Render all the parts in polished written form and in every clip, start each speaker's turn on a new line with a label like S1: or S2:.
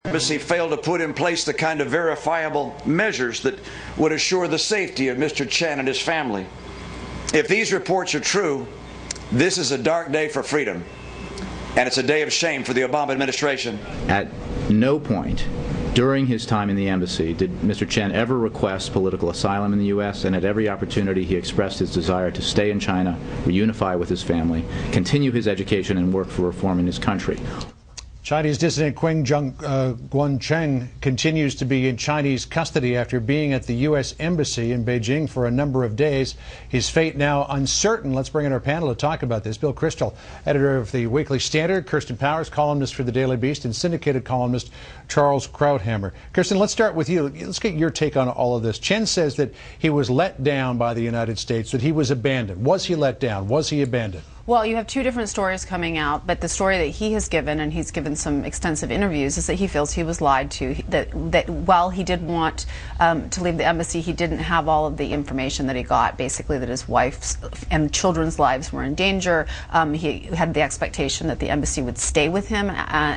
S1: Embassy failed to put in place the kind of verifiable measures that would assure the safety of Mr. Chen and his family. If these reports are true, this is a dark day for freedom, and it's a day of shame for the Obama administration.
S2: At no point during his time in the embassy did Mr. Chen ever request political asylum in the U.S., and at every opportunity he expressed his desire to stay in China, reunify with his family, continue his education, and work for reform in his country.
S3: Chinese dissident Guangcheng continues to be in Chinese custody after being at the U.S. Embassy in Beijing for a number of days. His fate now uncertain. Let's bring in our panel to talk about this. Bill Kristol, editor of the Weekly Standard, Kirsten Powers, columnist for the Daily Beast, and syndicated columnist Charles Krauthammer. Kirsten, let's start with you. Let's get your take on all of this. Chen says that he was let down by the United States, that he was abandoned. Was he let down? Was he abandoned?
S4: Well, you have two different stories coming out, but the story that he has given, and he's given some extensive interviews, is that he feels he was lied to, that while he did want to leave the embassy, he didn't have all of the information that he got, basically that his wife's and children's lives were in danger. He had the expectation that the embassy would stay with him.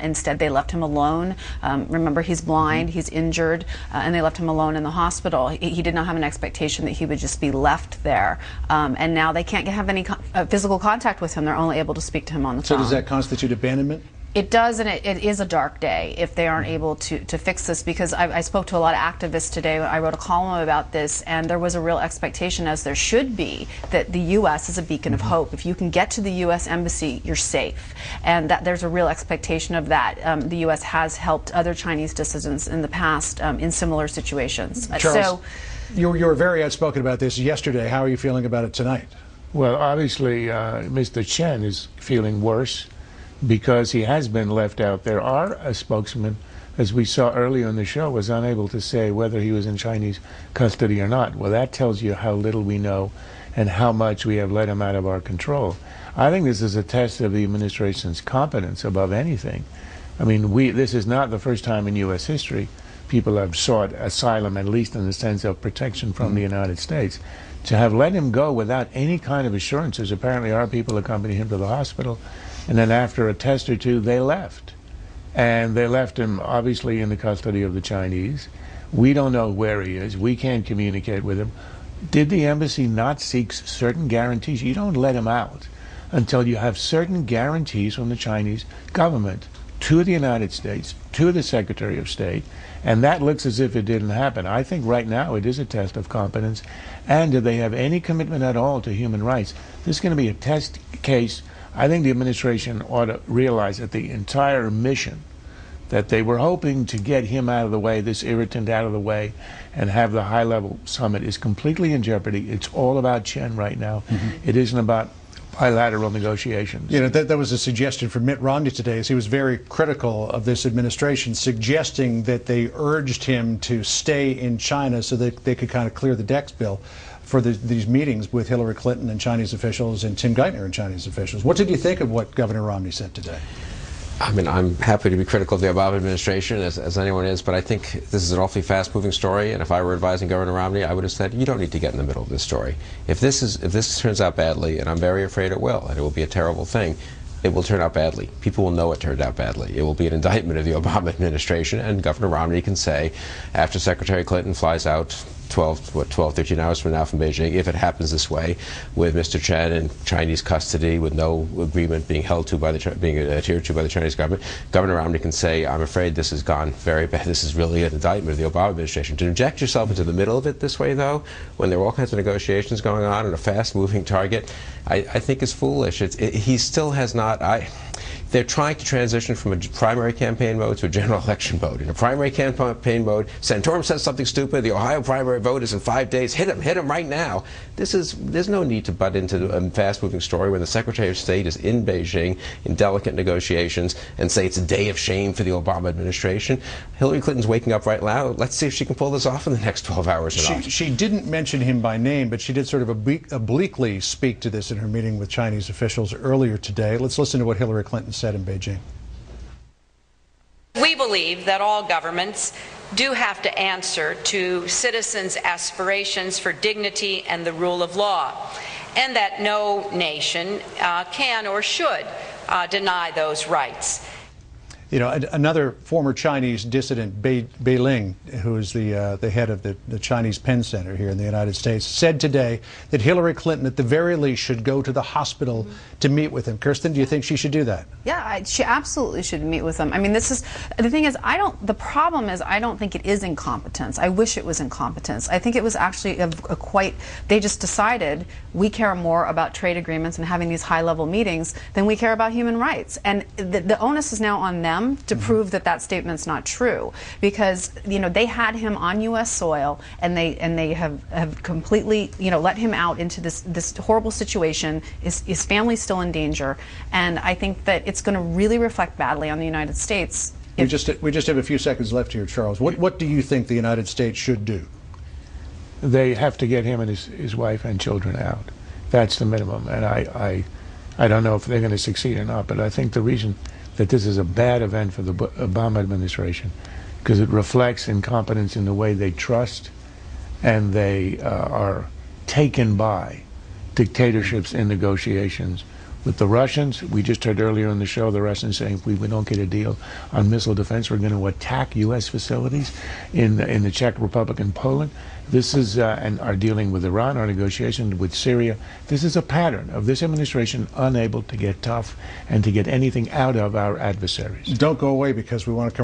S4: Instead, they left him alone. Remember, he's blind, he's injured, and they left him alone in the hospital. He did not have an expectation that he would just be left there. And now they can't have any physical contact with him. They're only able to speak to him on the phone.
S3: So does that constitute abandonment?
S4: It does, and it is a dark day if they aren't able to fix this, because I spoke to a lot of activists today. I wrote a column about this, and there was a real expectation, as there should be, that the U.S. is a beacon of hope. If you can get to the U.S. Embassy, you're safe, and that there's a real expectation of that. The U.S. has helped other Chinese dissidents in the past in similar situations.
S3: Charles, you were very outspoken about this yesterday. How are you feeling about it tonight?
S5: Well, obviously, Mr. Chen is feeling worse because he has been left out there. Our spokesman, as we saw earlier in the show, was unable to say whether he was in Chinese custody or not. Well, that tells you how little we know and how much we have let him out of our control. I think this is a test of the administration's competence above anything. I mean, this is not the first time in U.S. history people have sought asylum, at least in the sense of protection from the United States. To have let him go without any kind of assurances. Apparently our people accompanied him to the hospital, and then after a test or two they left. And they left him obviously in the custody of the Chinese. We don't know where he is. We can't communicate with him. Did the embassy not seek certain guarantees? You don't let him out until you have certain guarantees from the Chinese government to the United States, to the Secretary of State, and that looks as if it didn't happen. I think right now it is a test of competence, and do they have any commitment at all to human rights? This is going to be a test case. I think the administration ought to realize that the entire mission that they were hoping to get him out of the way, this irritant out of the way, and have the high-level summit is completely in jeopardy. It's all about Chen right now. It isn't about bilateral negotiations.
S3: You know, that was a suggestion from Mitt Romney today, as he was very critical of this administration, suggesting that they urged him to stay in China so that they could kind of clear the decks, Bill, for these meetings with Hillary Clinton and Chinese officials and Tim Geithner and Chinese officials. What did you think of what Governor Romney said today?
S6: I mean, I'm happy to be critical of the Obama administration, as anyone is, but I think this is an awfully fast-moving story, and if I were advising Governor Romney, I would have said, you don't need to get in the middle of this story. If this turns out badly, and I'm very afraid it will, and it will be a terrible thing, it will turn out badly. People will know it turned out badly. It will be an indictment of the Obama administration, and Governor Romney can say, after Secretary Clinton flies out 13 hours from now from Beijing, if it happens this way, with Mr. Chen in Chinese custody, with no agreement being adhered to by the Chinese government, Governor Romney can say, I'm afraid this has gone very bad. This is really an indictment of the Obama administration. To inject yourself into the middle of it this way, though, when there are all kinds of negotiations going on and a fast-moving target, I think is foolish. He still has not. They're trying to transition from a primary campaign mode to a general election mode. In a primary campaign mode, Santorum says something stupid, the Ohio primary vote is in 5 days, hit him right now. There's no need to butt into a fast-moving story when the Secretary of State is in Beijing in delicate negotiations and say it's a day of shame for the Obama administration. Hillary Clinton's waking up right now. Let's see if she can pull this off in the next 12 hours or not.
S3: She didn't mention him by name, but she did sort of obliquely speak to this in her meeting with Chinese officials earlier today. Let's listen to what Hillary Clinton said in Beijing.
S7: We believe that all governments do have to answer to citizens' aspirations for dignity and the rule of law, and that no nation can or should deny those rights.
S3: You know, another former Chinese dissident, Bei Ling, who is the head of the Chinese Penn Center here in the United States, said today that Hillary Clinton, at the very least, should go to the hospital to meet with him. Kirsten, do you think she should do that?
S4: Yeah, she absolutely should meet with him. I mean, this is the thing is, the problem is, I don't think it is incompetence. I wish it was incompetence. I think it was actually they just decided we care more about trade agreements and having these high-level meetings than we care about human rights. And the onus is now on them to prove that that statement's not true, because they had him on U.S. soil, and they have completely let him out into this horrible situation. His family's still in danger, and I think that it's going to really reflect badly on the United States.
S3: We just have a few seconds left here, Charles. What do you think the United States should do?
S5: They have to get him and his wife and children out. That's the minimum, and I don't know if they're going to succeed or not, but I think the reason that this is a bad event for the Obama administration, because it reflects incompetence in the way they trust and they are taken by dictatorships in negotiations. With the Russians, we just heard earlier in the show the Russians saying if we don't get a deal on missile defense, we're going to attack U.S. facilities in the Czech Republic and Poland. This is, and are dealing with Iran, our negotiations with Syria. This is a pattern of this administration unable to get tough and to get anything out of our adversaries.
S3: Don't go away, because we want to come